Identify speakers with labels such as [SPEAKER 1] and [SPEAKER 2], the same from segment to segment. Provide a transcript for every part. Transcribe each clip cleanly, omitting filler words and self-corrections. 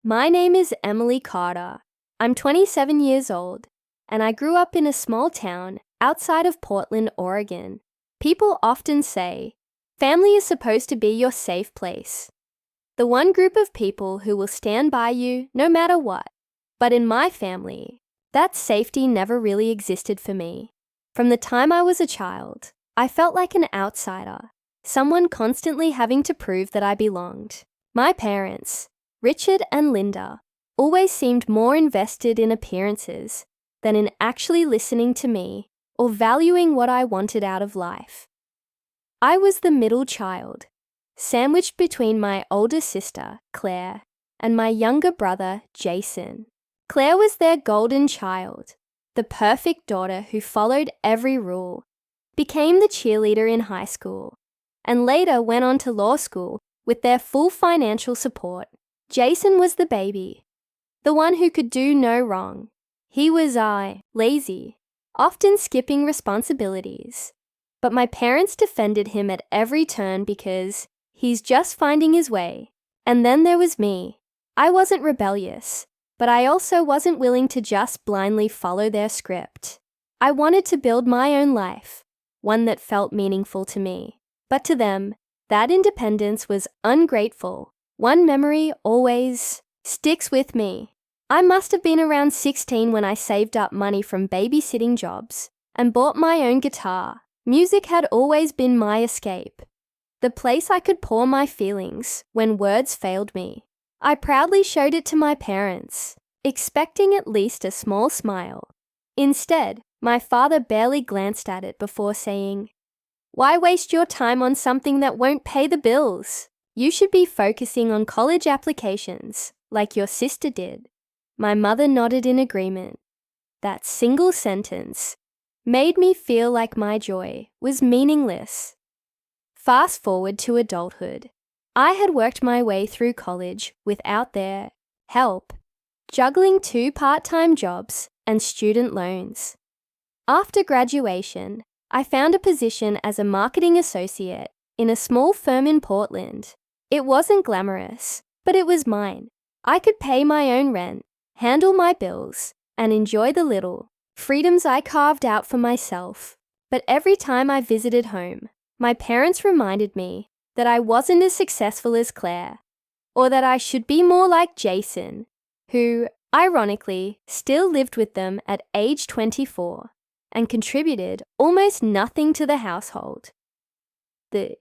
[SPEAKER 1] My name is Emily Carter. I'm 27 years old, and I grew up in a small town outside of Portland, Oregon. People often say, family is supposed to be your safe place. The one group of people who will stand by you no matter what. But in my family, that safety never really existed for me. From the time I was a child, I felt like an outsider, someone constantly having to prove that I belonged. My parents, Richard and Linda, always seemed more invested in appearances than in actually listening to me or valuing what I wanted out of life. I was the middle child, sandwiched between my older sister, Claire, and my younger brother, Jason. Claire was their golden child, the perfect daughter who followed every rule, became the cheerleader in high school, and later went on to law school with their full financial support. Jason was the baby, the one who could do no wrong. He was lazy, often skipping responsibilities. But my parents defended him at every turn because he's just finding his way. And then there was me. I wasn't rebellious, but I also wasn't willing to just blindly follow their script. I wanted to build my own life, one that felt meaningful to me. But to them, that independence was ungrateful. One memory always sticks with me. I must have been around 16 when I saved up money from babysitting jobs and bought my own guitar. Music had always been my escape, the place I could pour my feelings when words failed me. I proudly showed it to my parents, expecting at least a small smile. Instead, my father barely glanced at it before saying, "Why waste your time on something that won't pay the bills? You should be focusing on college applications, like your sister did." My mother nodded in agreement. That single sentence made me feel like my joy was meaningless. Fast forward to adulthood. I had worked my way through college without their help, juggling 2 part-time jobs and student loans. After graduation, I found a position as a marketing associate in a small firm in Portland. It wasn't glamorous, but it was mine. I could pay my own rent, handle my bills, and enjoy the little freedoms I carved out for myself. But every time I visited home, my parents reminded me that I wasn't as successful as Claire, or that I should be more like Jason, who, ironically, still lived with them at age 24 and contributed almost nothing to the household. The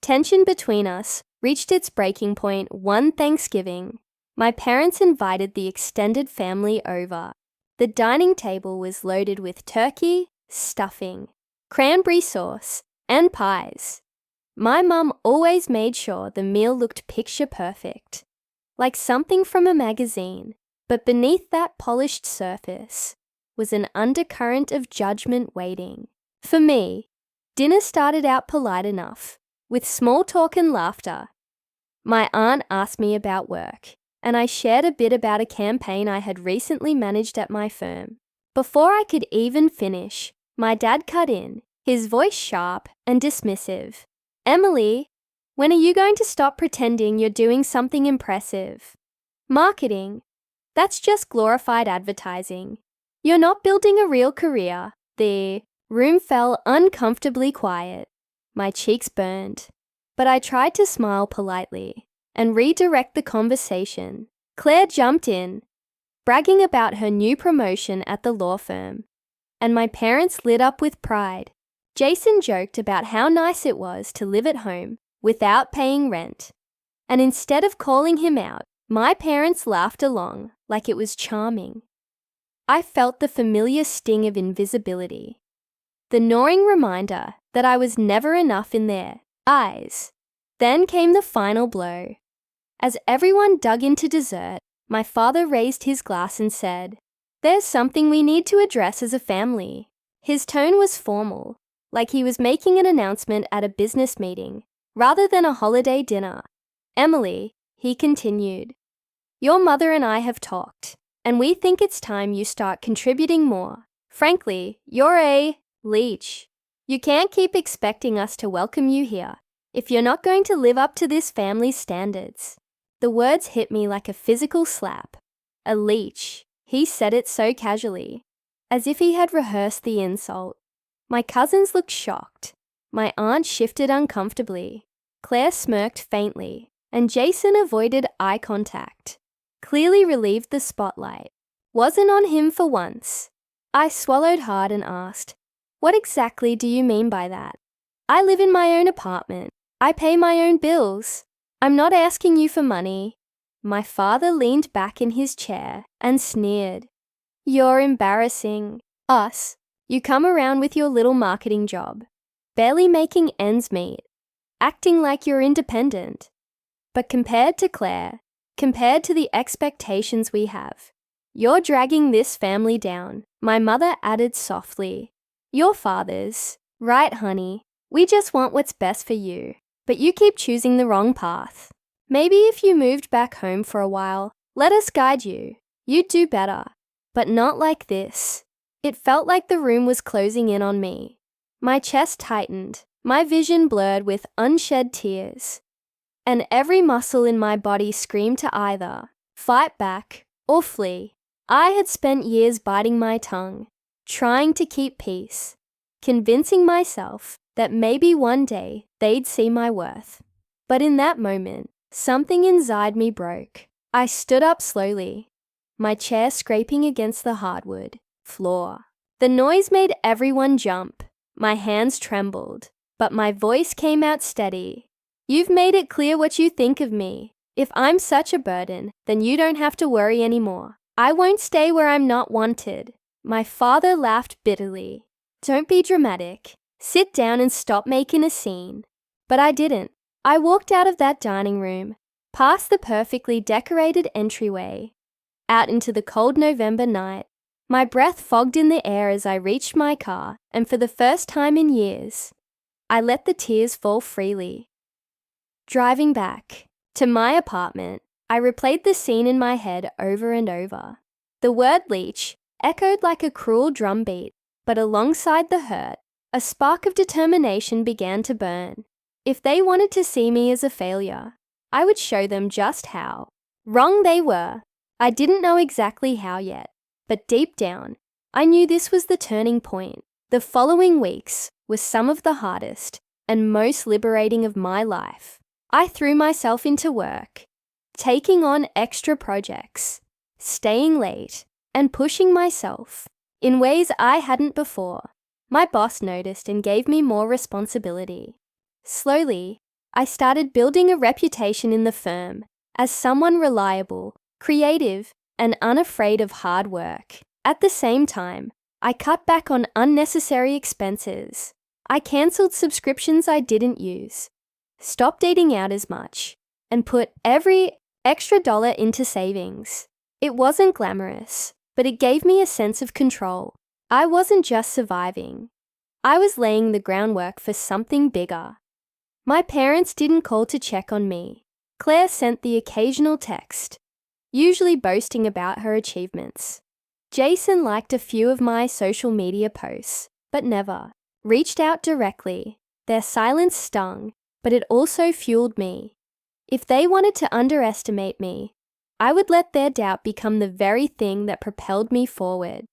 [SPEAKER 1] tension between us reached its breaking point one Thanksgiving. My parents invited the extended family over. The dining table was loaded with turkey, stuffing, cranberry sauce, and pies. My mum always made sure the meal looked picture perfect, like something from a magazine, but beneath that polished surface was an undercurrent of judgment waiting. For me, dinner started out polite enough, with small talk and laughter. My aunt asked me about work, and I shared a bit about a campaign I had recently managed at my firm. Before I could even finish, my dad cut in, his voice sharp and dismissive. "Emily, when are you going to stop pretending you're doing something impressive? Marketing, that's just glorified advertising. You're not building a real career." The room fell uncomfortably quiet. My cheeks burned, but I tried to smile politely and redirect the conversation. Claire jumped in, bragging about her new promotion at the law firm, and my parents lit up with pride. Jason joked about how nice it was to live at home without paying rent, and instead of calling him out, my parents laughed along like it was charming. I felt the familiar sting of invisibility, the gnawing reminder that I was never enough in their eyes. Then came the final blow. As everyone dug into dessert, my father raised his glass and said, "There's something we need to address as a family." His tone was formal, like he was making an announcement at a business meeting, rather than a holiday dinner. "Emily," he continued, "your mother and I have talked, and we think it's time you start contributing more. Frankly, you're a Leech. You can't keep expecting us to welcome you here if you're not going to live up to this family's standards." The words hit me like a physical slap. A leech. He said it so casually, as if he had rehearsed the insult. My cousins looked shocked. My aunt shifted uncomfortably. Claire smirked faintly, and Jason avoided eye contact. Clearly relieved the spotlight. Wasn't on him for once. I swallowed hard and asked, "What exactly do you mean by that? I live in my own apartment. I pay my own bills. I'm not asking you for money." My father leaned back in his chair and sneered. "You're embarrassing. Us. You come around with your little marketing job, barely making ends meet, acting like you're independent. But compared to Claire, compared to the expectations we have, you're dragging this family down," my mother added softly. "Your father's. Right, honey. We just want what's best for you, but you keep choosing the wrong path. Maybe if you moved back home for a while, let us guide you. You'd do better, but not like this." It felt like the room was closing in on me. My chest tightened, my vision blurred with unshed tears, and every muscle in my body screamed to either fight back or flee. I had spent years biting my tongue, trying to keep peace, convincing myself that maybe one day they'd see my worth. But in that moment, something inside me broke. I stood up slowly, my chair scraping against the hardwood floor. The noise made everyone jump. My hands trembled, but my voice came out steady. "You've made it clear what you think of me. If I'm such a burden, then you don't have to worry anymore. I won't stay where I'm not wanted." My father laughed bitterly. "Don't be dramatic. Sit down and stop making a scene." But I didn't. I walked out of that dining room, past the perfectly decorated entryway, out into the cold November night. My breath fogged in the air as I reached my car, and for the first time in years, I let the tears fall freely. Driving back to my apartment, I replayed the scene in my head over and over. The word leech echoed like a cruel drumbeat, but alongside the hurt, a spark of determination began to burn. If they wanted to see me as a failure, I would show them just how wrong they were. I didn't know exactly how yet, but deep down, I knew this was the turning point. The following weeks were some of the hardest and most liberating of my life. I threw myself into work, taking on extra projects, staying late, and pushing myself in ways I hadn't before. My boss noticed and gave me more responsibility. Slowly, I started building a reputation in the firm as someone reliable, creative, and unafraid of hard work. At the same time, I cut back on unnecessary expenses. I cancelled subscriptions I didn't use, stopped eating out as much, and put every extra dollar into savings. It wasn't glamorous, but it gave me a sense of control. I wasn't just surviving. I was laying the groundwork for something bigger. My parents didn't call to check on me. Claire sent the occasional text, usually boasting about her achievements. Jason liked a few of my social media posts, but never reached out directly. Their silence stung, but it also fueled me. If they wanted to underestimate me, I would let their doubt become the very thing that propelled me forward.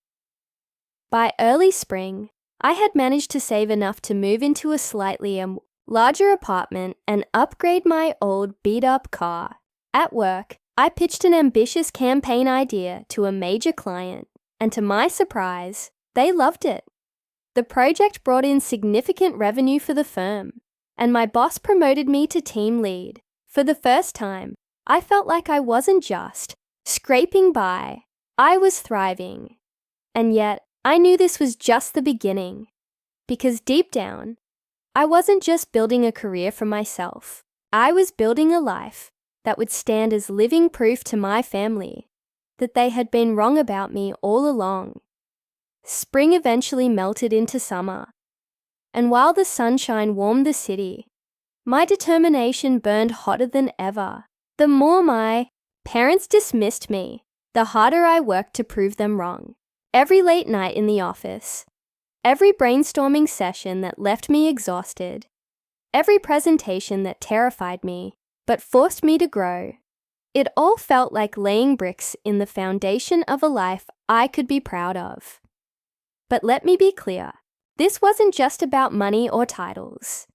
[SPEAKER 1] By early spring, I had managed to save enough to move into a slightly larger apartment and upgrade my old beat-up car. At work, I pitched an ambitious campaign idea to a major client, and to my surprise, they loved it. The project brought in significant revenue for the firm, and my boss promoted me to team lead. For the first time, I felt like I wasn't just scraping by, I was thriving. And yet, I knew this was just the beginning, because deep down, I wasn't just building a career for myself. I was building a life that would stand as living proof to my family that they had been wrong about me all along. Spring eventually melted into summer, and while the sunshine warmed the city, my determination burned hotter than ever. The more my parents dismissed me, the harder I worked to prove them wrong. Every late night in the office, every brainstorming session that left me exhausted, every presentation that terrified me but forced me to grow, It all felt like laying bricks in the foundation of a life I could be proud of. But let me be clear, this wasn't just about money or titles.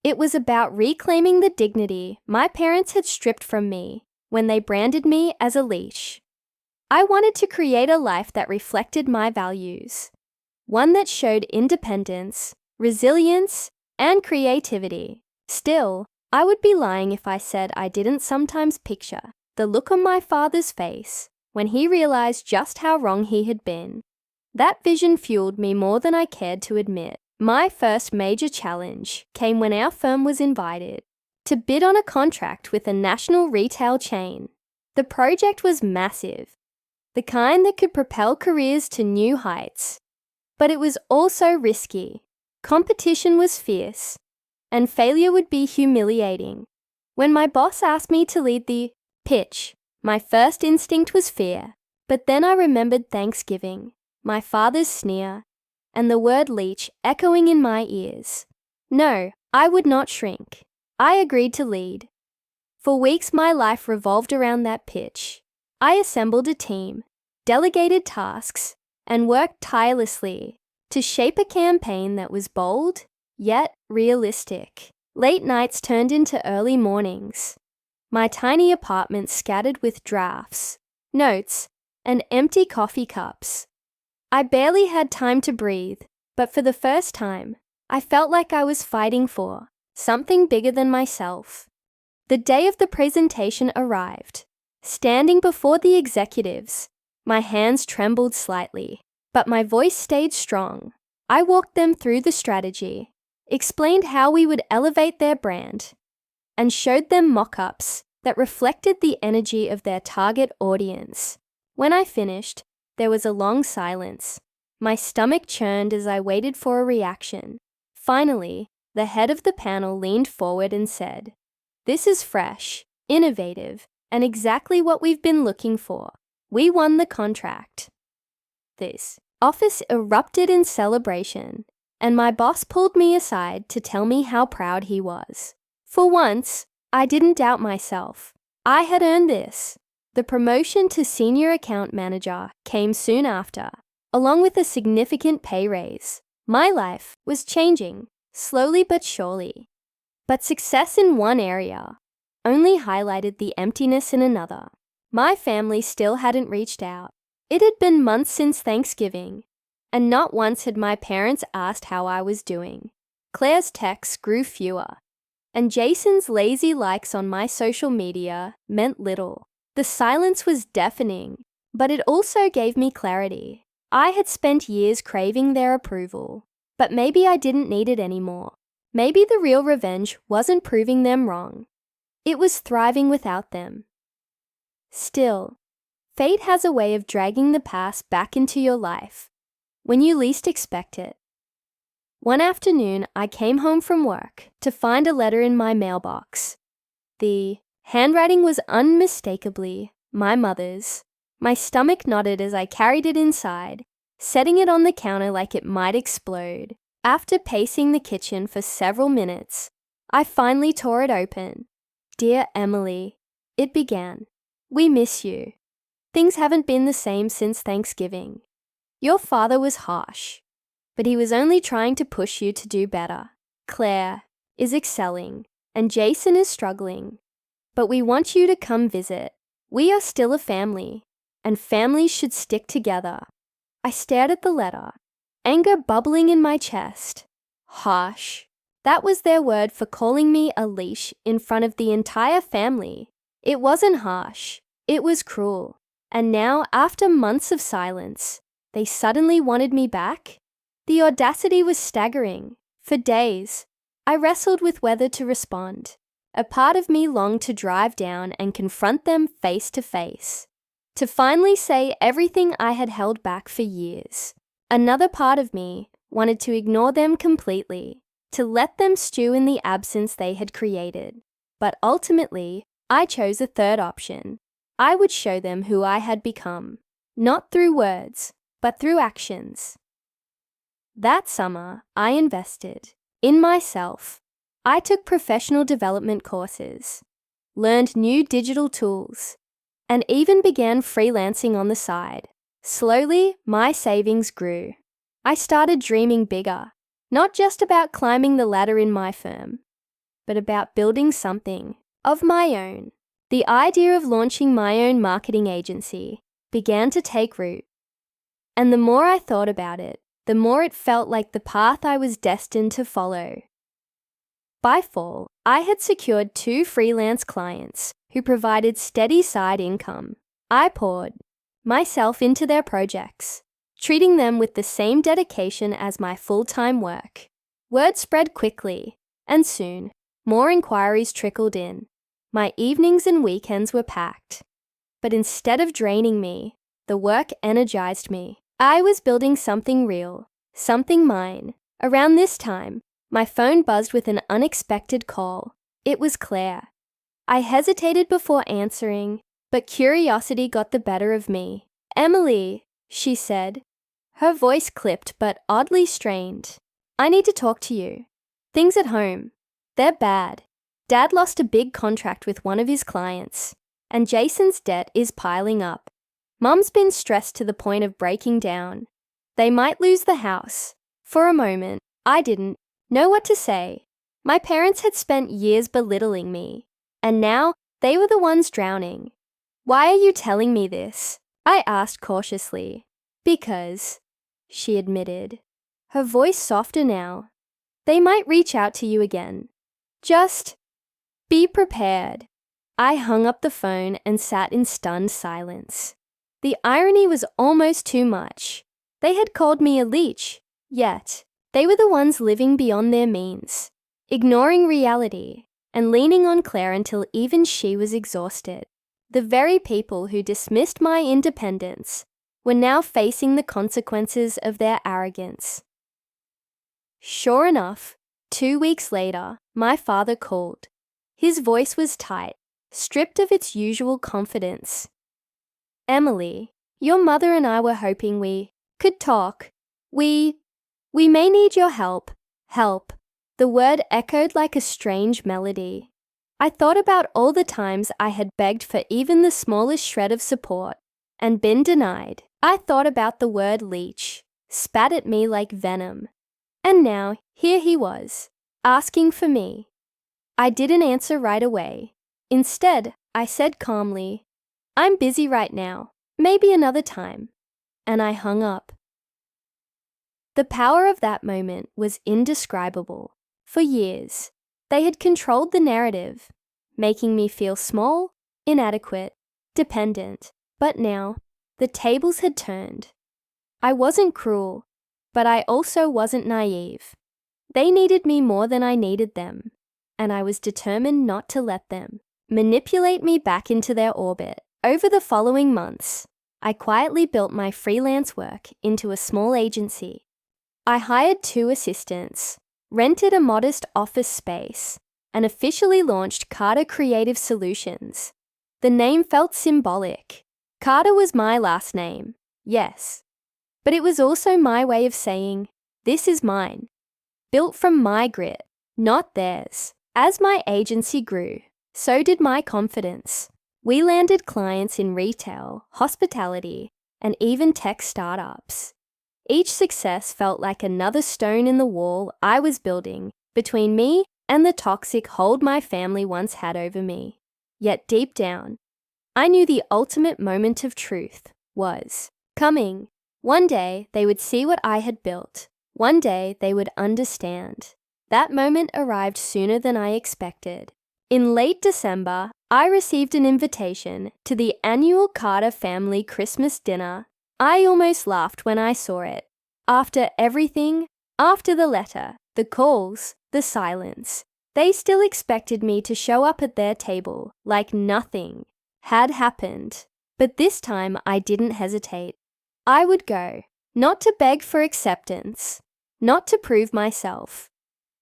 [SPEAKER 1] It was about reclaiming the dignity my parents had stripped from me when they branded me as a leash. I wanted to create a life that reflected my values, one that showed independence, resilience, and creativity. Still, I would be lying if I said I didn't sometimes picture the look on my father's face when he realized just how wrong he had been. That vision fueled me more than I cared to admit. My first major challenge came when our firm was invited to bid on a contract with a national retail chain. The project was massive, the kind that could propel careers to new heights. But it was also risky. Competition was fierce, and failure would be humiliating. When my boss asked me to lead the pitch, my first instinct was fear. But then I remembered Thanksgiving, my father's sneer, and the word leech echoing in my ears. No, I would not shrink. I agreed to lead. For weeks my life revolved around that pitch. I assembled a team, delegated tasks, and worked tirelessly to shape a campaign that was bold, yet realistic. Late nights turned into early mornings. My tiny apartment scattered with drafts, notes, and empty coffee cups. I barely had time to breathe, but for the first time, I felt like I was fighting for something bigger than myself. The day of the presentation arrived. Standing before the executives, my hands trembled slightly, but my voice stayed strong. I walked them through the strategy, explained how we would elevate their brand, and showed them mock-ups that reflected the energy of their target audience. When I finished, there was a long silence. My stomach churned as I waited for a reaction. Finally, the head of the panel leaned forward and said, "This is fresh, innovative, and exactly what we've been looking for. We won the contract." This office erupted in celebration, and my boss pulled me aside to tell me how proud he was. For once, I didn't doubt myself. I had earned this. The promotion to senior account manager came soon after, along with a significant pay raise. My life was changing, slowly but surely. But success in one area only highlighted the emptiness in another. My family still hadn't reached out. It had been months since Thanksgiving, and not once had my parents asked how I was doing. Claire's texts grew fewer, and Jason's lazy likes on my social media meant little. The silence was deafening, but it also gave me clarity. I had spent years craving their approval, but maybe I didn't need it anymore. Maybe the real revenge wasn't proving them wrong. It was thriving without them. Still, fate has a way of dragging the past back into your life when you least expect it. One afternoon, I came home from work to find a letter in my mailbox. The handwriting was unmistakably my mother's. My stomach knotted as I carried it inside, setting it on the counter like it might explode. After pacing the kitchen for several minutes, I finally tore it open. "Dear Emily," it began, "we miss you. Things haven't been the same since Thanksgiving. Your father was harsh, but he was only trying to push you to do better. Claire is excelling, and Jason is struggling. But we want you to come visit. We are still a family, and families should stick together." I stared at the letter, anger bubbling in my chest. Harsh. That was their word for calling me a leash in front of the entire family. It wasn't harsh. It was cruel. And now, after months of silence, they suddenly wanted me back? The audacity was staggering. For days, I wrestled with whether to respond. A part of me longed to drive down and confront them face to face, to finally say everything I had held back for years. Another part of me wanted to ignore them completely, to let them stew in the absence they had created. But ultimately, I chose a third option. I would show them who I had become, not through words, but through actions. That summer, I invested in myself. I took professional development courses, learned new digital tools, and even began freelancing on the side. Slowly, my savings grew. I started dreaming bigger, not just about climbing the ladder in my firm, but about building something of my own. The idea of launching my own marketing agency began to take root. And the more I thought about it, the more it felt like the path I was destined to follow. By fall, I had secured 2 freelance clients who provided steady side income. I poured myself into their projects, treating them with the same dedication as my full-time work. Word spread quickly, and soon, more inquiries trickled in. My evenings and weekends were packed. But instead of draining me, the work energized me. I was building something real, something mine. Around this time, my phone buzzed with an unexpected call. It was Claire. I hesitated before answering, but curiosity got the better of me. "Emily," she said. Her voice clipped but oddly strained. "I need to talk to you. Things at home, they're bad. Dad lost a big contract with one of his clients, and Jason's debt is piling up. Mum's been stressed to the point of breaking down. They might lose the house." For a moment, I didn't know what to say. My parents had spent years belittling me, and now they were the ones drowning. "Why are you telling me this?" I asked cautiously. "Because," she admitted, her voice softer now, "they might reach out to you again. Just be prepared." I hung up the phone and sat in stunned silence. The irony was almost too much. They had called me a leech, yet they were the ones living beyond their means, ignoring reality and leaning on Claire until even she was exhausted. The very people who dismissed my independence were now facing the consequences of their arrogance. Sure enough, 2 weeks later, my father called. His voice was tight, stripped of its usual confidence. "Emily, your mother and I were hoping we could talk. We may need your help." Help. The word echoed like a strange melody. I thought about all the times I had begged for even the smallest shred of support and been denied. I thought about the word leech, spat at me like venom. And now, here he was, asking for me. I didn't answer right away. Instead, I said calmly, "I'm busy right now, maybe another time." And I hung up. The power of that moment was indescribable. For years, they had controlled the narrative, making me feel small, inadequate, dependent. But now, the tables had turned. I wasn't cruel, but I also wasn't naive. They needed me more than I needed them, and I was determined not to let them manipulate me back into their orbit. Over the following months, I quietly built my freelance work into a small agency. I hired 2 assistants, rented a modest office space, and officially launched Carter Creative Solutions. The name felt symbolic. Carter was my last name, yes, but it was also my way of saying, "This is mine," built from my grit, not theirs. As my agency grew, so did my confidence. We landed clients in retail, hospitality, and even tech startups. Each success felt like another stone in the wall I was building between me and the toxic hold my family once had over me. Yet deep down, I knew the ultimate moment of truth was coming. One day, they would see what I had built. One day, they would understand. That moment arrived sooner than I expected. In late December, I received an invitation to the annual Carter family Christmas dinner. I almost laughed when I saw it. After everything, after the letter, the calls, the silence, they still expected me to show up at their table like nothing had happened. But this time I didn't hesitate. I would go, not to beg for acceptance, not to prove myself,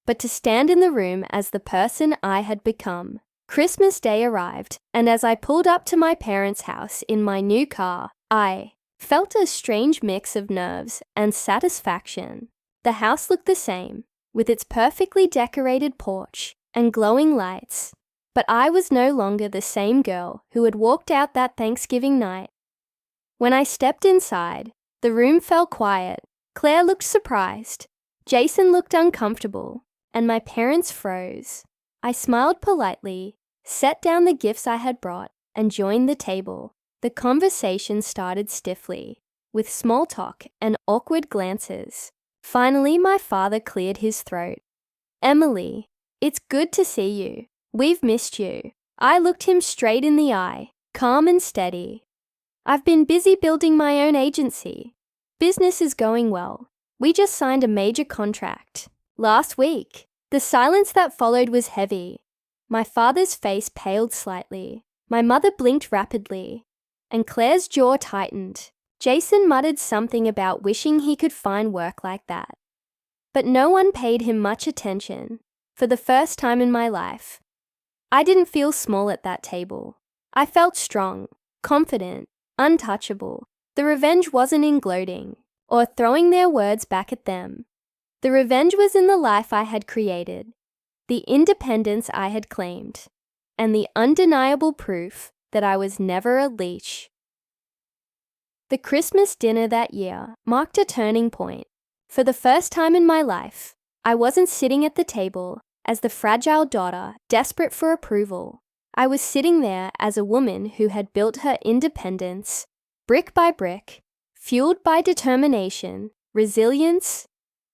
[SPEAKER 1] but to stand in the room as the person I had become. Christmas Day arrived, and as I pulled up to my parents' house in my new car, I felt a strange mix of nerves and satisfaction. The house looked the same, with its perfectly decorated porch and glowing lights. But I was no longer the same girl who had walked out that Thanksgiving night. When I stepped inside, the room fell quiet. Claire looked surprised. Jason looked uncomfortable, and my parents froze. I smiled politely, set down the gifts I had brought, and joined the table. The conversation started stiffly, with small talk and awkward glances. Finally, my father cleared his throat. "Emily, it's good to see you. We've missed you." I looked him straight in the eye, calm and steady. "I've been busy building my own agency. Business is going well. We just signed a major contract last week." The silence that followed was heavy. My father's face paled slightly. My mother blinked rapidly, and Claire's jaw tightened. Jason muttered something about wishing he could find work like that. But no one paid him much attention. For the first time in my life, I didn't feel small at that table. I felt strong, confident, untouchable. The revenge wasn't in gloating or throwing their words back at them. The revenge was in the life I had created, the independence I had claimed, and the undeniable proof that I was never a leech. The Christmas dinner that year marked a turning point. For the first time in my life, I wasn't sitting at the table as the fragile daughter desperate for approval. I was sitting there as a woman who had built her independence, brick by brick, fueled by determination, resilience,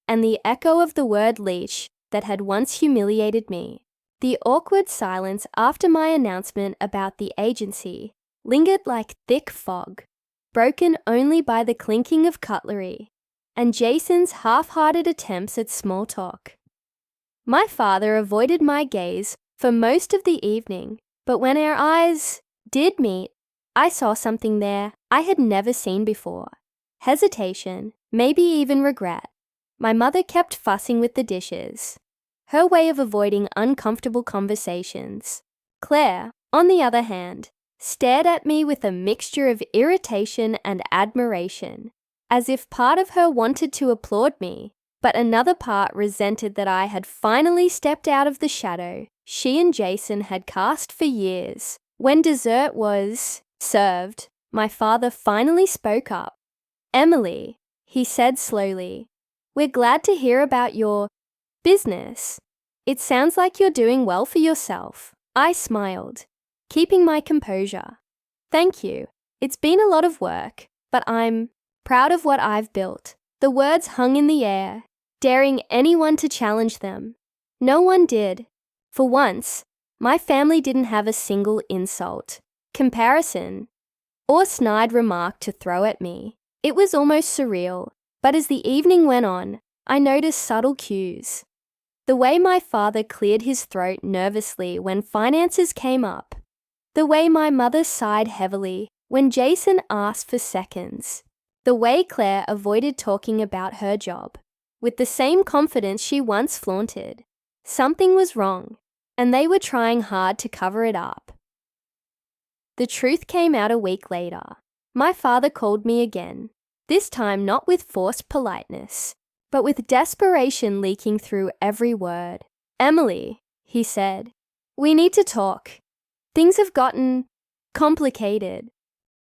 [SPEAKER 1] and the echo of the word leech that had once humiliated me. The awkward silence after my announcement about the agency lingered like thick fog, broken only by the clinking of cutlery and Jason's half-hearted attempts at small talk. My father avoided my gaze for most of the evening, but when our eyes did meet, I saw something there I had never seen before. Hesitation, maybe even regret. My mother kept fussing with the dishes, her way of avoiding uncomfortable conversations. Claire, on the other hand, stared at me with a mixture of irritation and admiration, as if part of her wanted to applaud me, but another part resented that I had finally stepped out of the shadow she and Jason had cast for years. When dessert was served, my father finally spoke up. "Emily," he said slowly, "we're glad to hear about your business. It sounds like you're doing well for yourself." I smiled, keeping my composure. "Thank you. It's been a lot of work, but I'm proud of what I've built." The words hung in the air, daring anyone to challenge them. No one did. For once, my family didn't have a single insult, comparison, or snide remark to throw at me. It was almost surreal, but as the evening went on, I noticed subtle cues. The way my father cleared his throat nervously when finances came up. The way my mother sighed heavily when Jason asked for seconds. The way Claire avoided talking about her job with the same confidence she once flaunted. Something was wrong, and they were trying hard to cover it up. The truth came out a week later. My father called me again, this time not with forced politeness, but with desperation leaking through every word. "Emily," he said, "we need to talk. Things have gotten complicated."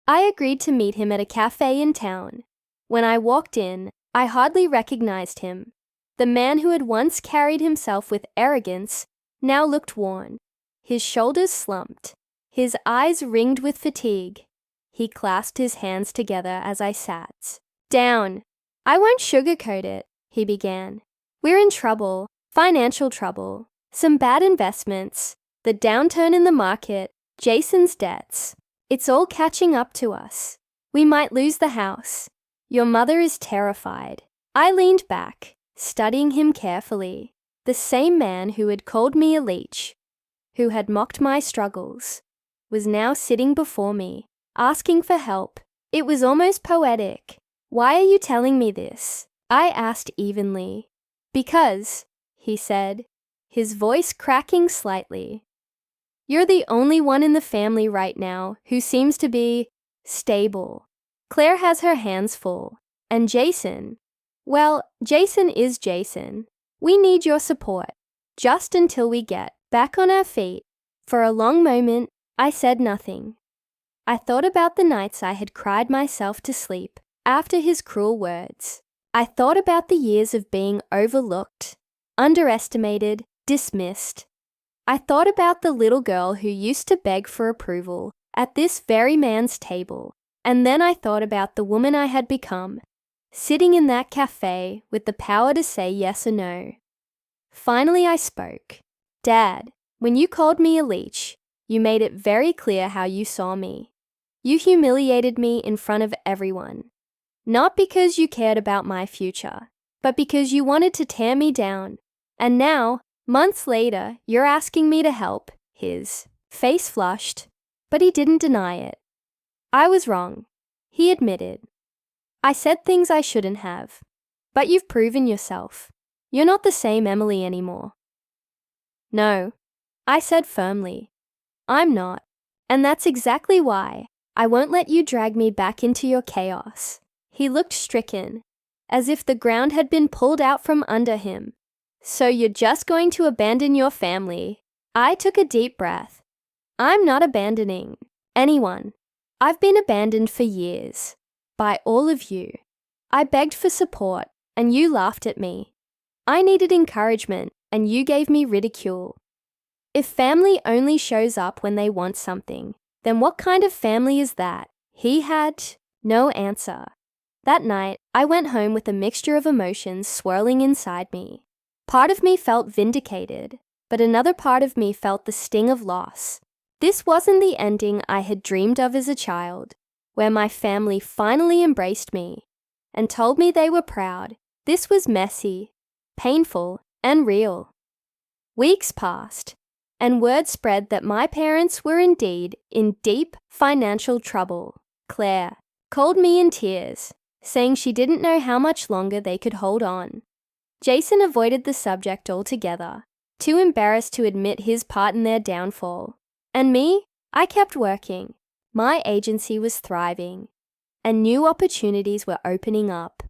[SPEAKER 1] I agreed to meet him at a cafe in town. When I walked in, I hardly recognized him. The man who had once carried himself with arrogance now looked worn. His shoulders slumped, his eyes ringed with fatigue. He clasped his hands together as I sat down. "I won't sugarcoat it," he began. "We're in trouble, financial trouble, some bad investments, the downturn in the market, Jason's debts. It's all catching up to us. We might lose the house. Your mother is terrified." I leaned back, studying him carefully. The same man who had called me a leech, who had mocked my struggles, was now sitting before me, asking for help. It was almost poetic. "Why are you telling me this?" I asked evenly. "Because," he said, his voice cracking slightly, "you're the only one in the family right now who seems to be stable. Claire has her hands full, and Jason, well, Jason is Jason. We need your support, just until we get back on our feet." For a long moment, I said nothing. I thought about the nights I had cried myself to sleep after his cruel words. I thought about the years of being overlooked, underestimated, dismissed. I thought about the little girl who used to beg for approval at this very man's table. And then I thought about the woman I had become, sitting in that cafe with the power to say yes or no. Finally, I spoke. Dad, when you called me a leech, you made it very clear how you saw me. You humiliated me in front of everyone. Not because you cared about my future, but because you wanted to tear me down. And now, months later, you're asking me to help. His face flushed, but he didn't deny it. I was wrong, he admitted. I said things I shouldn't have. But you've proven yourself. You're not the same Emily anymore. No, I said firmly. I'm not. And that's exactly why I won't let you drag me back into your chaos. He looked stricken, as if the ground had been pulled out from under him. So you're just going to abandon your family? I took a deep breath. I'm not abandoning anyone. I've been abandoned for years. By all of you. I begged for support, and you laughed at me. I needed encouragement, and you gave me ridicule. If family only shows up when they want something, then what kind of family is that? He had no answer. That night, I went home with a mixture of emotions swirling inside me. Part of me felt vindicated, but another part of me felt the sting of loss. This wasn't the ending I had dreamed of as a child, where my family finally embraced me and told me they were proud. This was messy, painful, and real. Weeks passed, and word spread that my parents were indeed in deep financial trouble. Claire called me in tears, saying she didn't know how much longer they could hold on. Jason avoided the subject altogether, too embarrassed to admit his part in their downfall. And me? I kept working. My agency was thriving, and new opportunities were opening up.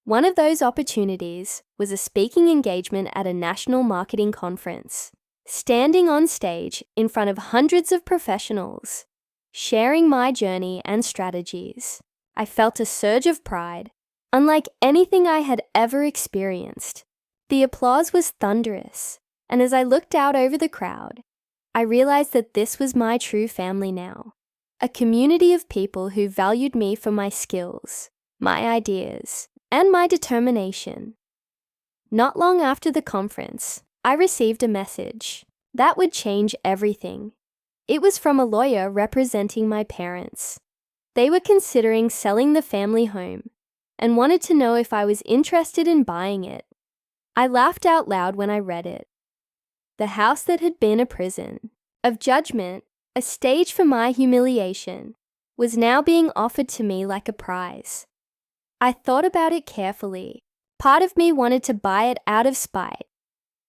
[SPEAKER 1] One of those opportunities was a speaking engagement at a national marketing conference. Standing on stage in front of hundreds of professionals, sharing my journey and strategies, I felt a surge of pride, unlike anything I had ever experienced. The applause was thunderous, and as I looked out over the crowd, I realized that this was my true family now, a community of people who valued me for my skills, my ideas, and my determination. Not long after the conference, I received a message that would change everything. It was from a lawyer representing my parents. They were considering selling the family home and wanted to know if I was interested in buying it. I laughed out loud when I read it. The house that had been a prison of judgment, a stage for my humiliation, was now being offered to me like a prize. I thought about it carefully. Part of me wanted to buy it out of spite,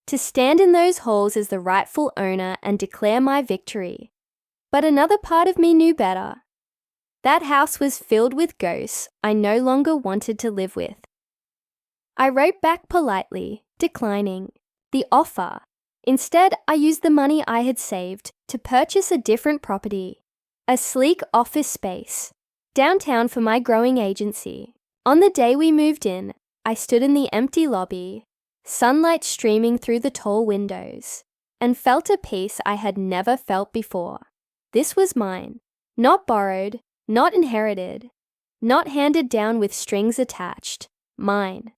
[SPEAKER 1] to stand in those halls as the rightful owner and declare my victory. But another part of me knew better. That house was filled with ghosts I no longer wanted to live with. I wrote back politely, declining the offer. Instead, I used the money I had saved to purchase a different property, a sleek office space, downtown for my growing agency. On the day we moved in, I stood in the empty lobby, sunlight streaming through the tall windows, and felt a peace I had never felt before. This was mine, not borrowed, not inherited, not handed down with strings attached, mine.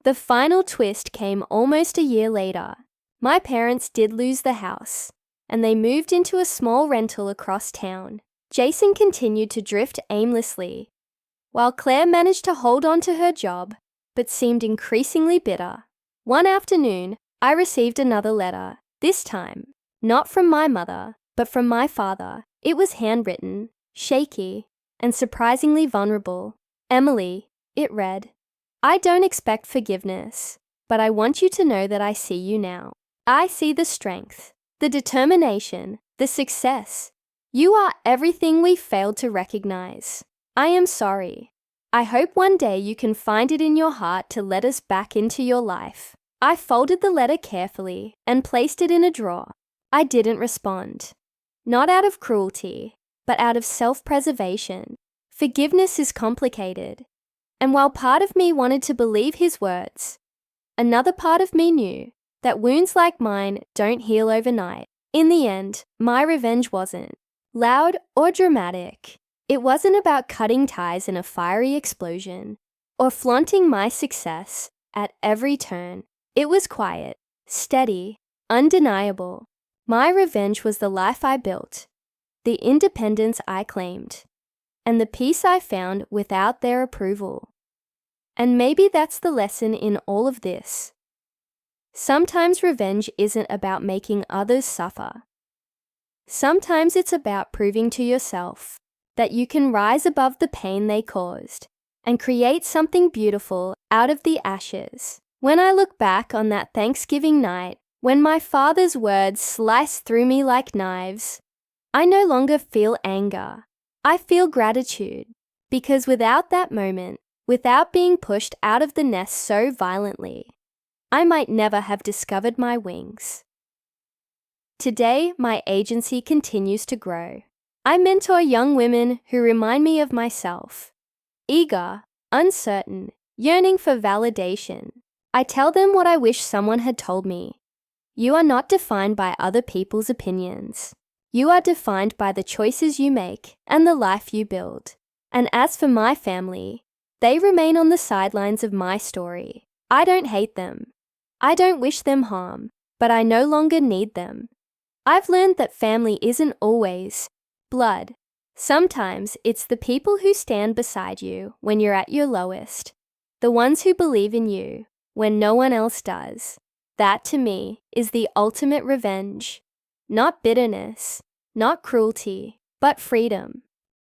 [SPEAKER 1] The final twist came almost a year later. My parents did lose the house, and they moved into a small rental across town. Jason continued to drift aimlessly, while Claire managed to hold on to her job, but seemed increasingly bitter. One afternoon, I received another letter, this time, not from my mother, but from my father. It was handwritten, shaky, and surprisingly vulnerable. Emily, it read, I don't expect forgiveness, but I want you to know that I see you now. I see the strength, the determination, the success. You are everything we failed to recognize. I am sorry. I hope one day you can find it in your heart to let us back into your life. I folded the letter carefully and placed it in a drawer. I didn't respond. Not out of cruelty, but out of self-preservation. Forgiveness is complicated. And while part of me wanted to believe his words, another part of me knew that wounds like mine don't heal overnight. In the end, my revenge wasn't loud or dramatic. It wasn't about cutting ties in a fiery explosion or flaunting my success at every turn. It was quiet, steady, undeniable. My revenge was the life I built, the independence I claimed, and the peace I found without their approval. And maybe that's the lesson in all of this. Sometimes revenge isn't about making others suffer. Sometimes it's about proving to yourself that you can rise above the pain they caused and create something beautiful out of the ashes. When I look back on that Thanksgiving night, when my father's words sliced through me like knives, I no longer feel anger. I feel gratitude, because without that moment, without being pushed out of the nest so violently, I might never have discovered my wings. Today, my agency continues to grow. I mentor young women who remind me of myself, eager, uncertain, yearning for validation. I tell them what I wish someone had told me. You are not defined by other people's opinions. You are defined by the choices you make and the life you build. And as for my family, they remain on the sidelines of my story. I don't hate them. I don't wish them harm, but I no longer need them. I've learned that family isn't always blood. Sometimes it's the people who stand beside you when you're at your lowest, the ones who believe in you when no one else does. That, to me, is the ultimate revenge. Not bitterness, not cruelty, but freedom.